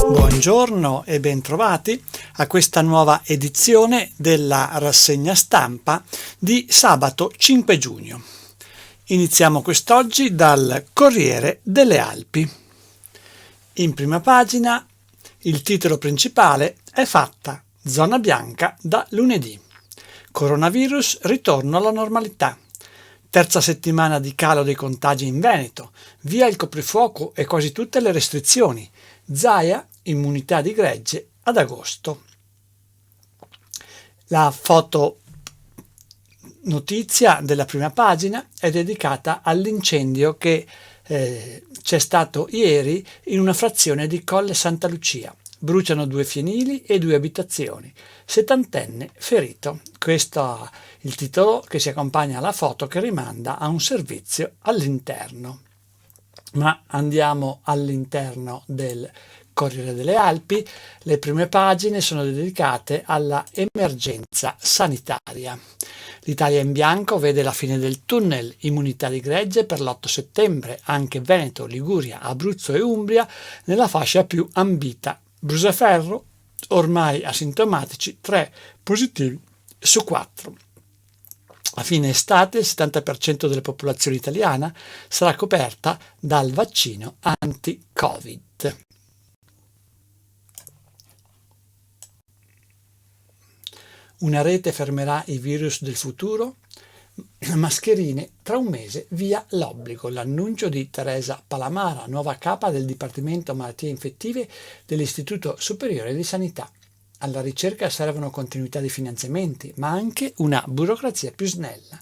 Buongiorno e bentrovati a questa nuova edizione della rassegna stampa di sabato 5 giugno. Iniziamo quest'oggi dal Corriere delle Alpi. In prima pagina il titolo principale è fatta zona bianca da lunedì. Coronavirus, ritorno alla normalità. Terza settimana di calo dei contagi in Veneto, via il coprifuoco e quasi tutte le restrizioni. Zaia, immunità di gregge ad agosto. La foto notizia della prima pagina è dedicata all'incendio che c'è stato ieri in una frazione di Colle Santa Lucia. Bruciano 2 fienili e 2 abitazioni. 70enne ferito. Questo è il titolo che si accompagna alla foto che rimanda a un servizio all'interno. Ma andiamo all'interno del Corriere delle Alpi. Le prime pagine sono dedicate alla emergenza sanitaria. L'Italia in bianco vede la fine del tunnel, immunità di gregge per l'8 settembre, anche Veneto, Liguria, Abruzzo e Umbria nella fascia più ambita. Brusaferro, ormai asintomatici, 3 positivi su 4. A fine estate il 70% della popolazione italiana sarà coperta dal vaccino anti-Covid. Una rete fermerà i virus del futuro? Mascherine tra un mese via l'obbligo. L'annuncio di Teresa Palamara, nuova capa del Dipartimento Malattie Infettive dell'Istituto Superiore di Sanità. Alla ricerca servono continuità di finanziamenti, ma anche una burocrazia più snella.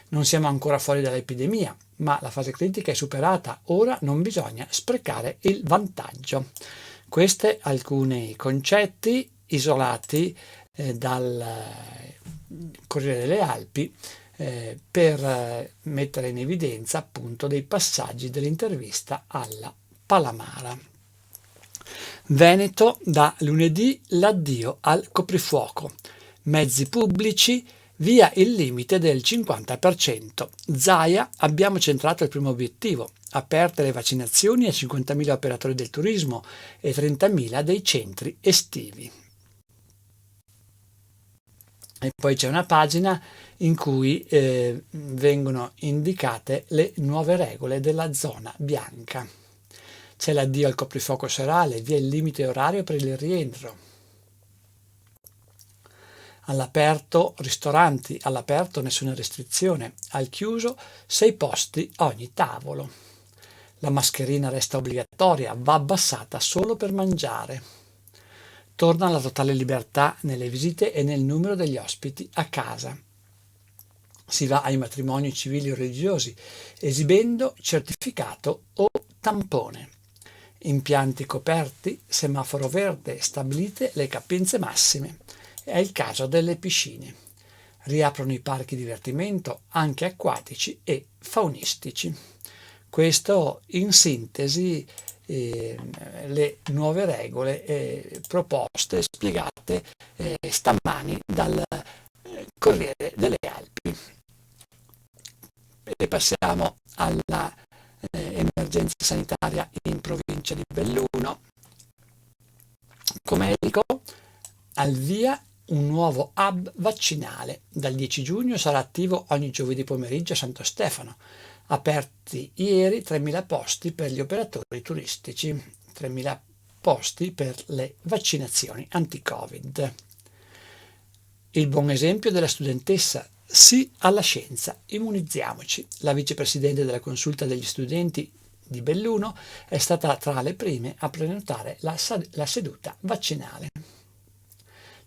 Non siamo ancora fuori dall'epidemia, ma la fase critica è superata. Ora non bisogna sprecare il vantaggio. Questi alcuni concetti isolati dal Corriere delle Alpi per mettere in evidenza appunto dei passaggi dell'intervista alla Palamara. Veneto da lunedì l'addio al coprifuoco. Mezzi pubblici via il limite del 50%. Zaia, abbiamo centrato il primo obiettivo. Aperte le vaccinazioni a 50.000 operatori del turismo e 30.000 dei centri estivi. E poi c'è una pagina in cui vengono indicate le nuove regole della zona bianca. C'è l'addio al coprifuoco serale, via il limite orario per il rientro. All'aperto, ristoranti, all'aperto nessuna restrizione, al chiuso 6 posti ogni tavolo. La mascherina resta obbligatoria, va abbassata solo per mangiare. Torna la totale libertà nelle visite e nel numero degli ospiti a casa. Si va ai matrimoni civili o religiosi, esibendo certificato o tampone. Impianti coperti, semaforo verde, stabilite le capienze massime. È il caso delle piscine. Riaprono i parchi divertimento, anche acquatici e faunistici. Questo in sintesi le nuove regole proposte e spiegate stamani dal Corriere delle Alpi. E passiamo alla emergenza sanitaria in provincia di Belluno. Comerico, al via un nuovo hub vaccinale. Dal 10 giugno sarà attivo ogni giovedì pomeriggio a Santo Stefano. Aperti ieri 3.000 posti per gli operatori turistici, 3.000 posti per le vaccinazioni anti-Covid. Il buon esempio della studentessa, sì alla scienza, immunizziamoci. La vicepresidente della consulta degli studenti di Belluno è stata tra le prime a prenotare la seduta vaccinale.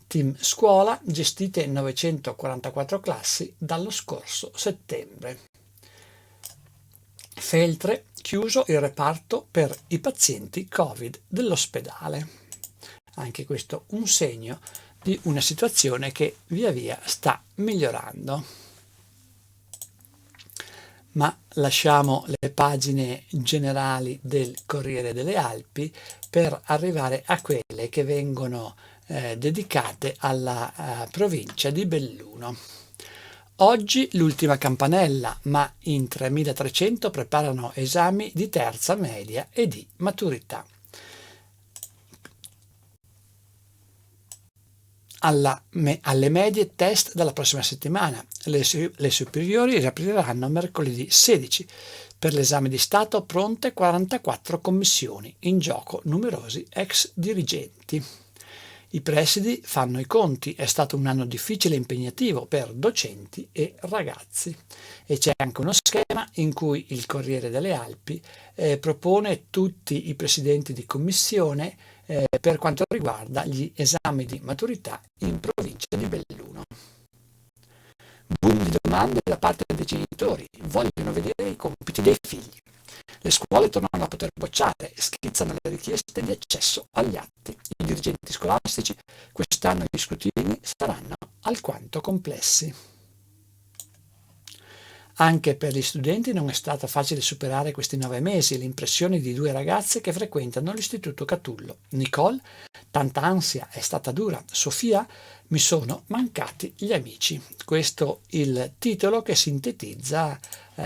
Team Scuola, gestite 944 classi dallo scorso settembre. Feltre, chiuso il reparto per i pazienti Covid dell'ospedale. Anche questo un segno di una situazione che via via sta migliorando. Ma lasciamo le pagine generali del Corriere delle Alpi per arrivare a quelle che vengono dedicate alla provincia di Belluno. Oggi l'ultima campanella, ma in 3300 preparano esami di terza media e di maturità. Alle medie test dalla prossima settimana. Le superiori riapriranno mercoledì 16. Per l'esame di Stato pronte 44 commissioni, in gioco numerosi ex dirigenti. I presidi fanno i conti, è stato un anno difficile e impegnativo per docenti e ragazzi. E c'è anche uno schema in cui il Corriere delle Alpi propone tutti i presidenti di commissione per quanto riguarda gli esami di maturità in provincia di Belluno. Boom di domande da parte dei genitori, vogliono vedere i compiti dei figli. Le scuole tornano a poter bocciare, schizzano le richieste di accesso agli atti. I dirigenti scolastici, quest'anno gli scrutini saranno alquanto complessi. Anche per gli studenti non è stato facile superare questi 9 mesi le impressioni di 2 ragazze che frequentano l'istituto Catullo. Nicole, tanta ansia, è stata dura. Sofia, mi sono mancati gli amici. Questo è il titolo che sintetizza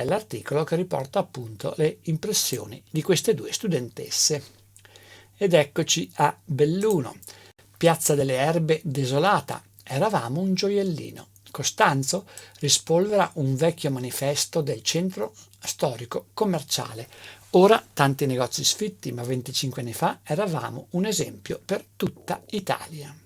l'articolo che riporta appunto le impressioni di queste 2 studentesse. Ed eccoci a Belluno, Piazza delle Erbe desolata. Eravamo un gioiellino. Costanzo rispolvera un vecchio manifesto del centro storico commerciale. Ora tanti negozi sfitti, ma 25 anni fa eravamo un esempio per tutta Italia.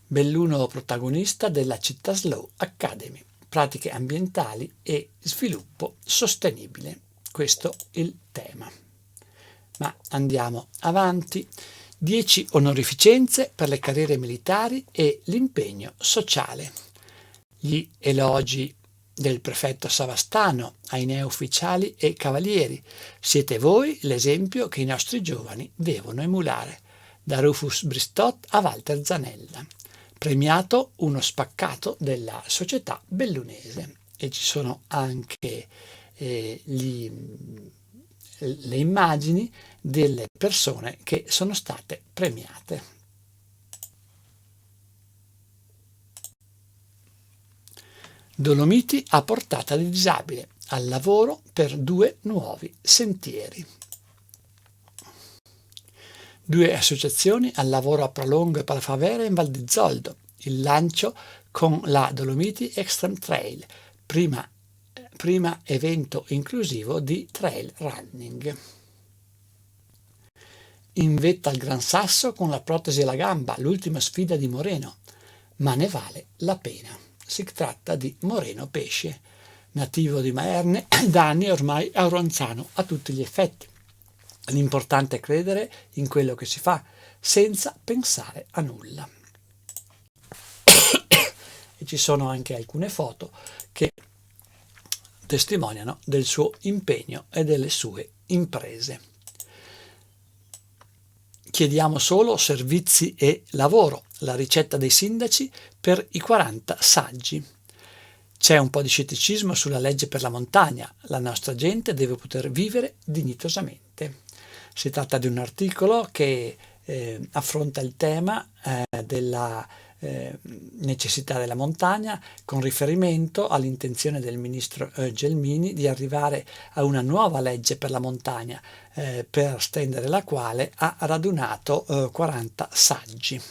Belluno protagonista della Città Slow Academy, pratiche ambientali e sviluppo sostenibile. Questo è il tema. Ma andiamo avanti. 10 onorificenze per le carriere militari e l'impegno sociale. Gli elogi del prefetto Savastano ai neoufficiali e cavalieri. Siete voi l'esempio che i nostri giovani devono emulare. Da Rufus Bristot a Walter Zanella. Premiato uno spaccato della società bellunese. E ci sono anche le immagini delle persone che sono state premiate. Dolomiti a portata di disabile, al lavoro per 2 nuovi sentieri. 2 associazioni al lavoro a Prolongo e Palfavera in Val di Zoldo. Il lancio con la Dolomiti Extreme Trail, prima evento inclusivo di trail running. In vetta al Gran Sasso con la protesi alla gamba, l'ultima sfida di Moreno, ma ne vale la pena. Si tratta di Moreno Pesce, nativo di Maerne, da anni ormai auronzano a tutti gli effetti. L'importante è credere in quello che si fa, senza pensare a nulla. E ci sono anche alcune foto che testimoniano del suo impegno e delle sue imprese. Chiediamo solo servizi e lavoro, la ricetta dei sindaci per i 40 saggi. C'è un po' di scetticismo sulla legge per la montagna, la nostra gente deve poter vivere dignitosamente. Si tratta di un articolo che affronta il tema della necessità della montagna con riferimento all'intenzione del ministro Gelmini di arrivare a una nuova legge per la montagna per stendere la quale ha radunato 40 saggi.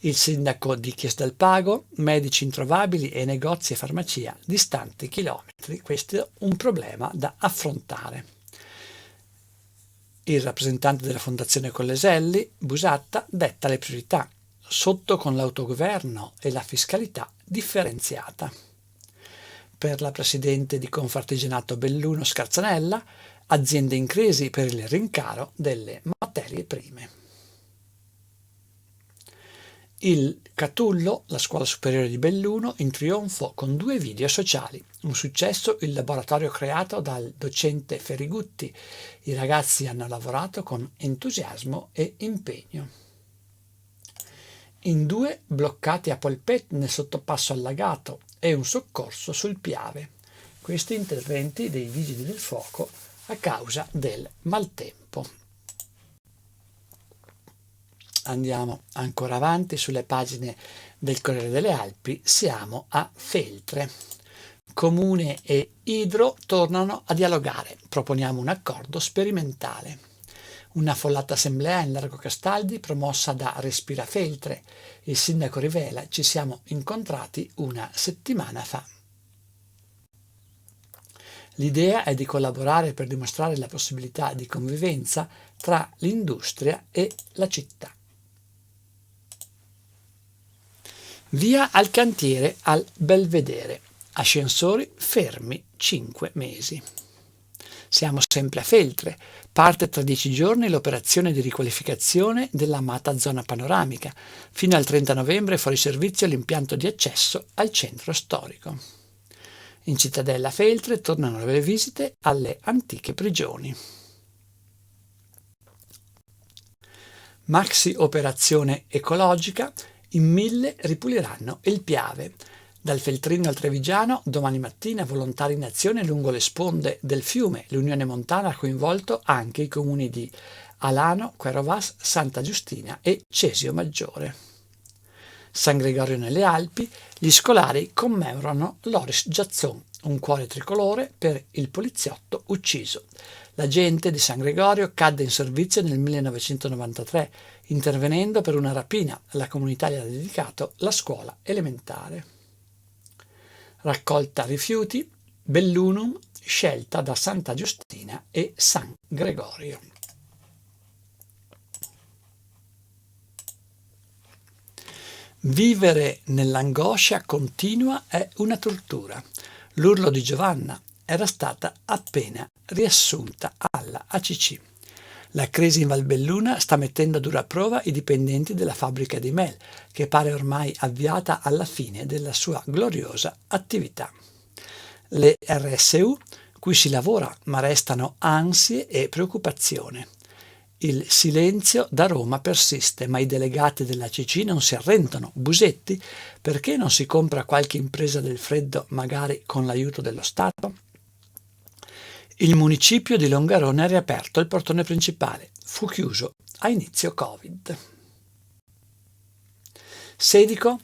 Il sindaco di Chies del Pago, medici introvabili e negozi e farmacia distanti chilometri, questo è un problema da affrontare. Il rappresentante della Fondazione Colleselli, Busatta, detta le priorità, sotto con l'autogoverno e la fiscalità differenziata. Per la presidente di Confartigianato Belluno Scarzanella, aziende in crisi per il rincaro delle materie prime. Il Catullo, la scuola superiore di Belluno, in trionfo con 2 video sociali. Un successo il laboratorio creato dal docente Ferigutti. I ragazzi hanno lavorato con entusiasmo e impegno. In 2 bloccati a Polpet nel sottopasso allagato e un soccorso sul Piave. Questi interventi dei vigili del fuoco a causa del maltempo. Andiamo ancora avanti sulle pagine del Corriere delle Alpi, siamo a Feltre. Comune e Idro tornano a dialogare, proponiamo un accordo sperimentale. Una affollata assemblea in Largo Castaldi promossa da Respira Feltre. Il sindaco rivela: ci siamo incontrati una settimana fa. L'idea è di collaborare per dimostrare la possibilità di convivenza tra l'industria e la città. Via al cantiere al Belvedere. Ascensori fermi 5 mesi. Siamo sempre a Feltre. Parte tra 10 giorni l'operazione di riqualificazione dell'amata zona panoramica. Fino al 30 novembre fuori servizio l'impianto di accesso al centro storico. In cittadella Feltre tornano le visite alle antiche prigioni. Maxi operazione ecologica. In 1000 ripuliranno il Piave. Dal Feltrino al Trevigiano, domani mattina volontari in azione lungo le sponde del fiume. L'Unione Montana ha coinvolto anche i comuni di Alano, Querovas, Santa Giustina e Cesio Maggiore. San Gregorio nelle Alpi, gli scolari commemorano Loris Giazzon, un cuore tricolore per il poliziotto ucciso. L'agente di San Gregorio cadde in servizio nel 1993, intervenendo per una rapina. La comunità gli ha dedicato la scuola elementare. Raccolta rifiuti, Bellunum, scelta da Santa Giustina e San Gregorio. Vivere nell'angoscia continua è una tortura. L'urlo di Giovanna era stata appena riassunta alla ACC. La crisi in Valbelluna sta mettendo a dura prova i dipendenti della fabbrica di Mel, che pare ormai avviata alla fine della sua gloriosa attività. Le RSU, cui si lavora, ma restano ansie e preoccupazione. Il silenzio da Roma persiste, ma i delegati dell'ACC non si arrendono. Busetti, perché non si compra qualche impresa del freddo, magari con l'aiuto dello Stato? Il municipio di Longarone ha riaperto il portone principale, fu chiuso a inizio Covid. Sedico,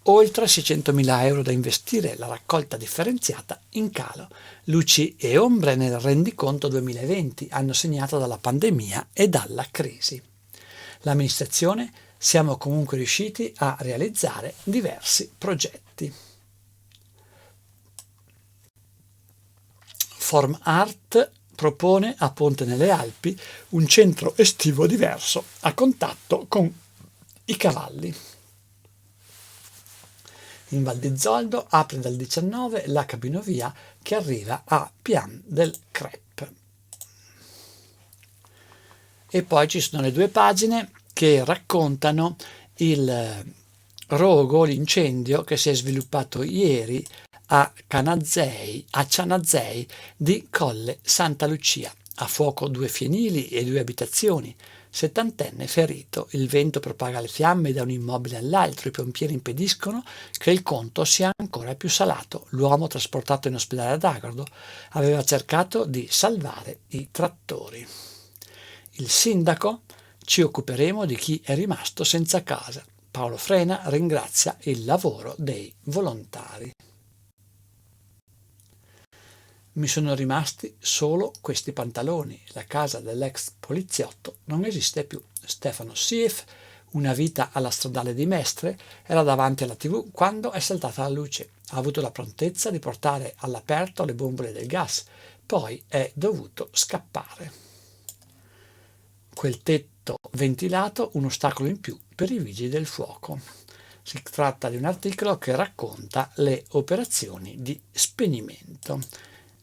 oltre 600.000 euro da investire, la raccolta differenziata in calo. Luci e ombre nel rendiconto 2020, anno segnato dalla pandemia e dalla crisi. L'amministrazione siamo comunque riusciti a realizzare diversi progetti. Form Art propone a Ponte nelle Alpi un centro estivo diverso, a contatto con i cavalli. In Val di Zoldo apre dal 19 la cabinovia che arriva a Pian del Crep. E poi ci sono le 2 pagine che raccontano il rogo, l'incendio che si è sviluppato ieri a Cianazei di Colle Santa Lucia. A fuoco 2 fienili e 2 abitazioni. 70enne ferito. Il vento propaga le fiamme da un immobile all'altro. I pompieri impediscono che il conto sia ancora più salato. L'uomo, trasportato in ospedale ad Agordo, aveva cercato di salvare i trattori. Il sindaco: ci occuperemo di chi è rimasto senza casa. Paolo Frena ringrazia il lavoro dei volontari. Mi sono rimasti solo questi pantaloni. La casa dell'ex poliziotto non esiste più. Stefano Sief, una vita alla stradale di Mestre, era davanti alla TV quando è saltata la luce. Ha avuto la prontezza di portare all'aperto le bombole del gas, poi è dovuto scappare. Quel tetto ventilato, un ostacolo in più per i vigili del fuoco. Si tratta di un articolo che racconta le operazioni di spegnimento.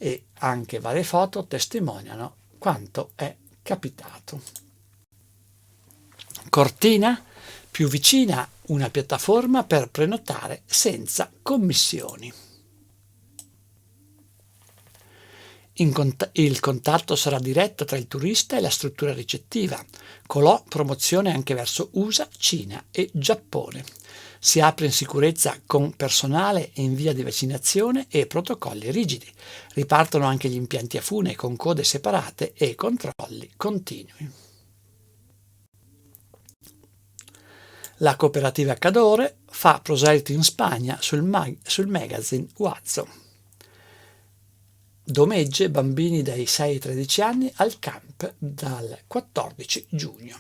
E anche varie foto testimoniano quanto è capitato. Cortina, più vicina, una piattaforma per prenotare senza commissioni. Il contatto sarà diretto tra il turista e la struttura ricettiva. Colò promozione anche verso USA, Cina e Giappone. Si apre in sicurezza con personale in via di vaccinazione e protocolli rigidi. Ripartono anche gli impianti a fune con code separate e controlli continui. La cooperativa Cadore fa proseliti in Spagna sul magazine Guazzo. Domegge bambini dai 6 ai 13 anni al camp dal 14 giugno.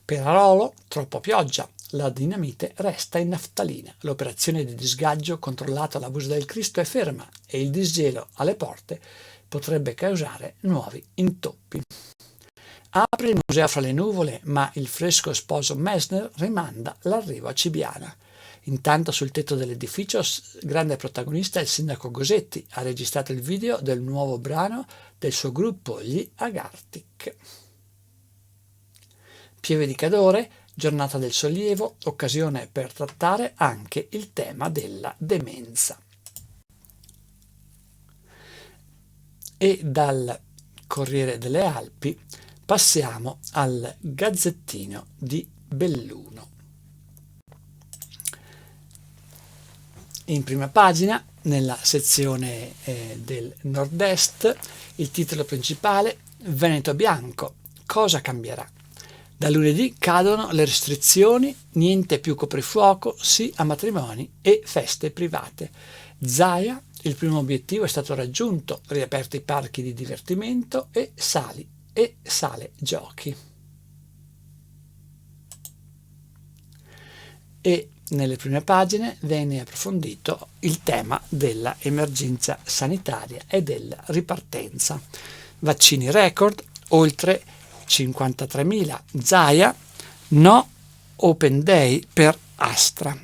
Perarolo, troppo pioggia, la dinamite resta in naftalina. L'operazione di disgaggio controllata alla Busa del Cristo è ferma e il disgelo alle porte potrebbe causare nuovi intoppi. Apre il museo fra le nuvole, ma il fresco sposo Messner rimanda l'arrivo a Cibiana. Intanto sul tetto dell'edificio, grande protagonista è il sindaco Gosetti, ha registrato il video del nuovo brano del suo gruppo Gli Agartic. Pieve di Cadore, giornata del sollievo, occasione per trattare anche il tema della demenza. E dal Corriere delle Alpi passiamo al Gazzettino di Belluno. In prima pagina, nella sezione del nord-est, il titolo principale: Veneto bianco, cosa cambierà? Da lunedì cadono le restrizioni, niente più coprifuoco, sì a matrimoni e feste private. Zaia, il primo obiettivo è stato raggiunto, riaperti i parchi di divertimento e sale giochi. E nelle prime pagine viene approfondito il tema della emergenza sanitaria e della ripartenza. Vaccini record, oltre 53.000. Zaia, no open day per Astra.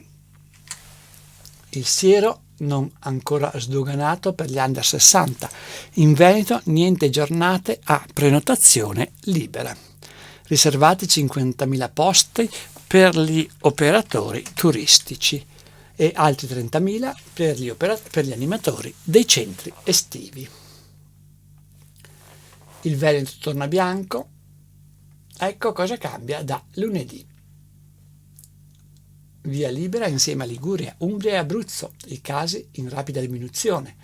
Il siero non ancora sdoganato per gli under 60. In Veneto niente giornate a prenotazione libera. Riservati 50.000 posti per gli operatori turistici e altri 30.000 per gli animatori dei centri estivi. Il Veneto torna bianco. Ecco cosa cambia da lunedì. Via libera insieme a Liguria, Umbria e Abruzzo, i casi in rapida diminuzione.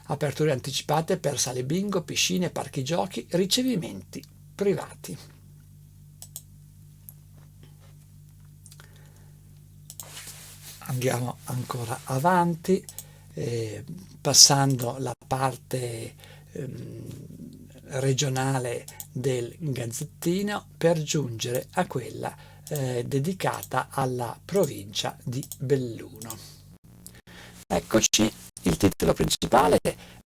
Aperture anticipate per sale bingo, piscine, parchi giochi, ricevimenti privati. Andiamo ancora avanti, passando la parte regionale del Gazzettino per giungere a quella dedicata alla provincia di Belluno. Eccoci, il titolo principale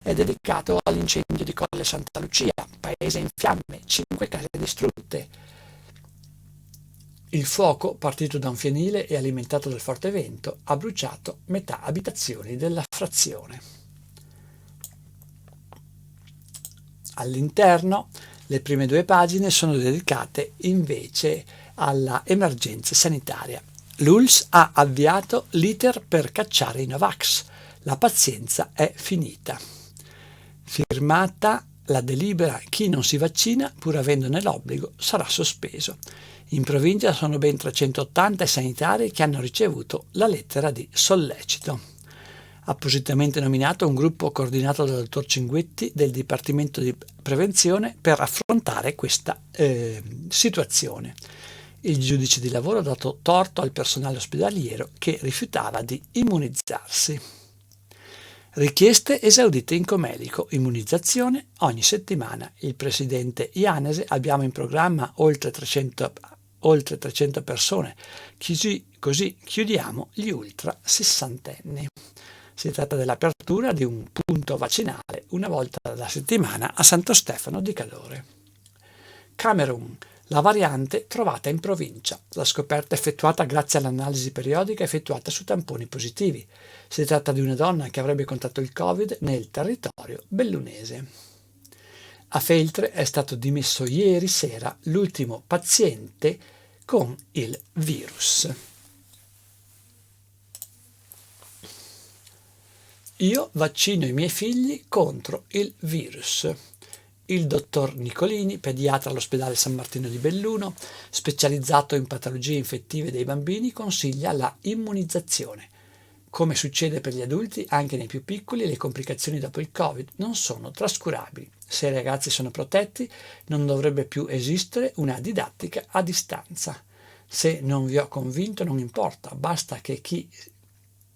è dedicato all'incendio di Colle Santa Lucia, paese in fiamme, 5 case distrutte. Il fuoco, partito da un fienile e alimentato dal forte vento, ha bruciato metà abitazioni della frazione. All'interno, le prime 2 pagine sono dedicate invece alla emergenza sanitaria. L'ULSS ha avviato l'iter per cacciare i Novax. La pazienza è finita. Firmata la delibera: chi non si vaccina, pur avendone l'obbligo, sarà sospeso. In provincia sono ben 380 i sanitari che hanno ricevuto la lettera di sollecito. Appositamente nominato un gruppo coordinato dal dottor Cinguetti del Dipartimento di Prevenzione per affrontare questa situazione. Il giudice di lavoro ha dato torto al personale ospedaliero che rifiutava di immunizzarsi. Richieste esaudite in Comelico, immunizzazione ogni settimana. Il presidente Ianese: abbiamo in programma oltre 300 persone, così chiudiamo gli ultra sessantenni. Si tratta dell'apertura di un punto vaccinale una volta alla settimana a Santo Stefano di Cadore. Camerun, la variante trovata in provincia. La scoperta effettuata grazie all'analisi periodica effettuata su tamponi positivi. Si tratta di una donna che avrebbe contratto il Covid nel territorio bellunese. A Feltre è stato dimesso ieri sera l'ultimo paziente con il virus. Io vaccino i miei figli contro il virus. Il dottor Nicolini, pediatra all'ospedale San Martino di Belluno, specializzato in patologie infettive dei bambini, consiglia la immunizzazione. Come succede per gli adulti, anche nei più piccoli le complicazioni dopo il Covid non sono trascurabili. Se i ragazzi sono protetti, non dovrebbe più esistere una didattica a distanza. Se non vi ho convinto non importa, basta che chi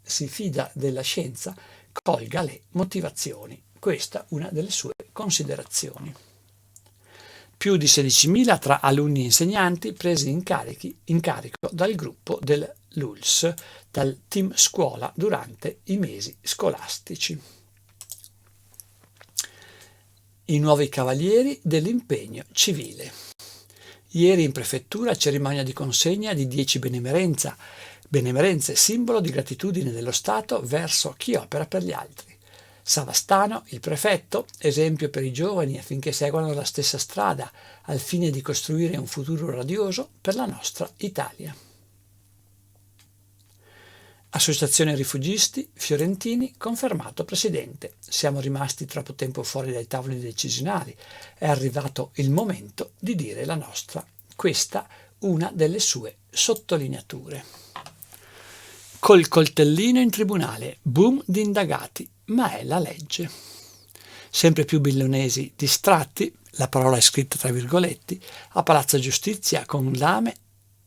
si fida della scienza colga le motivazioni. Questa è una delle sue considerazioni. Più di 16.000 tra alunni e insegnanti presi in carico dal gruppo del LULS, dal team scuola durante i mesi scolastici. I nuovi cavalieri dell'impegno civile. Ieri in prefettura cerimonia di consegna di 10 benemerenze, simbolo di gratitudine dello Stato verso chi opera per gli altri. Savastano, il prefetto, esempio per i giovani affinché seguano la stessa strada al fine di costruire un futuro radioso per la nostra Italia. Associazione Rifugisti, Fiorentini, confermato presidente. Siamo rimasti troppo tempo fuori dai tavoli decisionali. È arrivato il momento di dire la nostra. Questa una delle sue sottolineature. Col coltellino in tribunale, boom di indagati, ma è la legge. Sempre più billonesi distratti, la parola è scritta tra virgoletti, a Palazzo Giustizia con lame.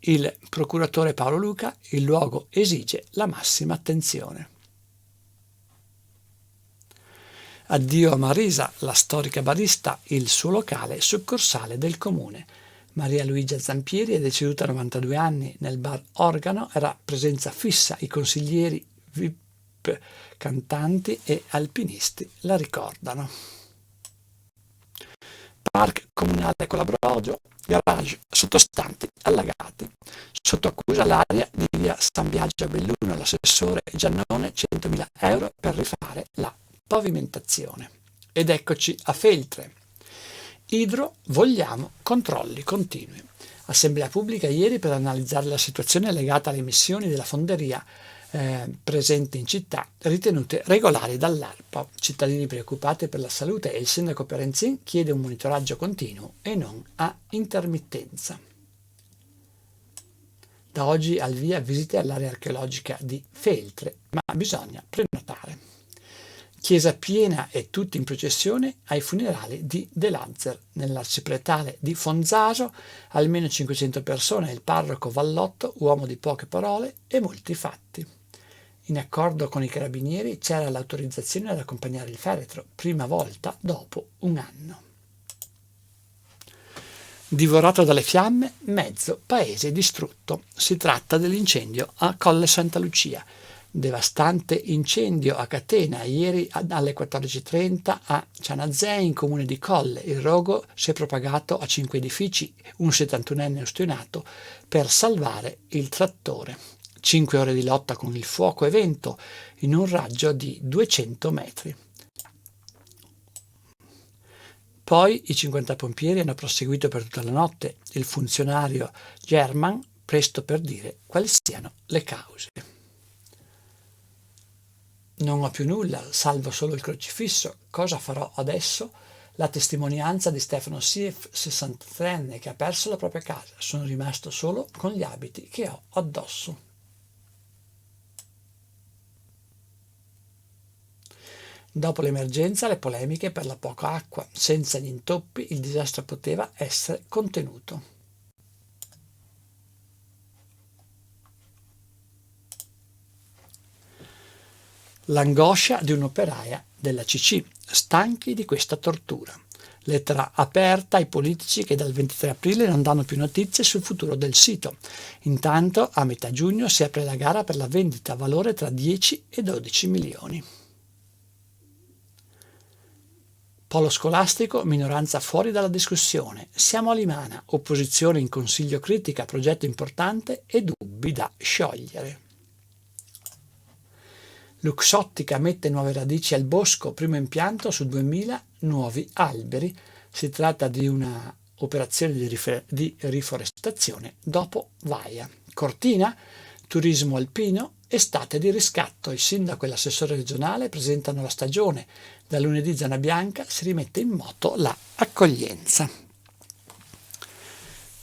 Il procuratore Paolo Luca, il luogo esige la massima attenzione. Addio a Marisa, la storica barista, il suo locale succursale del comune. Maria Luigia Zampieri è deceduta a 92 anni nel bar Organo, era presenza fissa, i consiglieri, VIP, cantanti e alpinisti la ricordano. Park comunale Colabrogio, garage sottostanti allagati. Sotto accusa l'area di via San Biagio a Belluno, l'assessore Giannone, 100.000 euro per rifare la pavimentazione. Ed eccoci a Feltre. Idro, vogliamo controlli continui. Assemblea pubblica ieri per analizzare la situazione legata alle emissioni della fonderia presente in città, ritenute regolari dall'ARPA. Cittadini preoccupati per la salute e il sindaco Perenzin chiede un monitoraggio continuo e non a intermittenza. Da oggi al via visite all'area archeologica di Feltre, ma bisogna prenotare. Chiesa piena e tutti in processione ai funerali di De Lazzer. Nell'arcipretale di Fonzaso almeno 500 persone, il parroco Vallotto, uomo di poche parole e molti fatti. In accordo con i carabinieri c'era l'autorizzazione ad accompagnare il feretro, prima volta dopo un anno. Divorato dalle fiamme, mezzo paese distrutto. Si tratta dell'incendio a Colle Santa Lucia. Devastante incendio a catena ieri alle 14.30 a Cianazè, in comune di Colle. Il rogo si è propagato a 5 edifici, un 71enne ustionato per salvare il trattore. 5 ore di lotta con il fuoco e vento in un raggio di 200 metri. Poi i 50 pompieri hanno proseguito per tutta la notte. Il funzionario German presto per dire quali siano le cause. Non ho più nulla, salvo solo il crocifisso. Cosa farò adesso? La testimonianza di Stefano Sief, 63enne, che ha perso la propria casa. Sono rimasto solo con gli abiti che ho addosso. Dopo l'emergenza, le polemiche per la poca acqua. Senza gli intoppi il disastro poteva essere contenuto. L'angoscia di un'operaia della CC, stanchi di questa tortura. Lettera aperta ai politici che dal 23 aprile non danno più notizie sul futuro del sito. Intanto, a metà giugno si apre la gara per la vendita a valore tra 10 e 12 milioni. Polo scolastico, minoranza fuori dalla discussione. Siamo a Limana, opposizione in consiglio critica, progetto importante e dubbi da sciogliere. Luxottica mette nuove radici al bosco, primo impianto su 2000 nuovi alberi. Si tratta di una operazione di riforestazione dopo Vaia. Cortina, turismo alpino, estate di riscatto. Il sindaco e l'assessore regionale presentano la stagione. Da lunedì Zona Bianca si rimette in moto la accoglienza.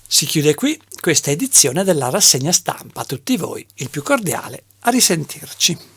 Si chiude qui questa edizione della rassegna stampa. A tutti voi il più cordiale a risentirci.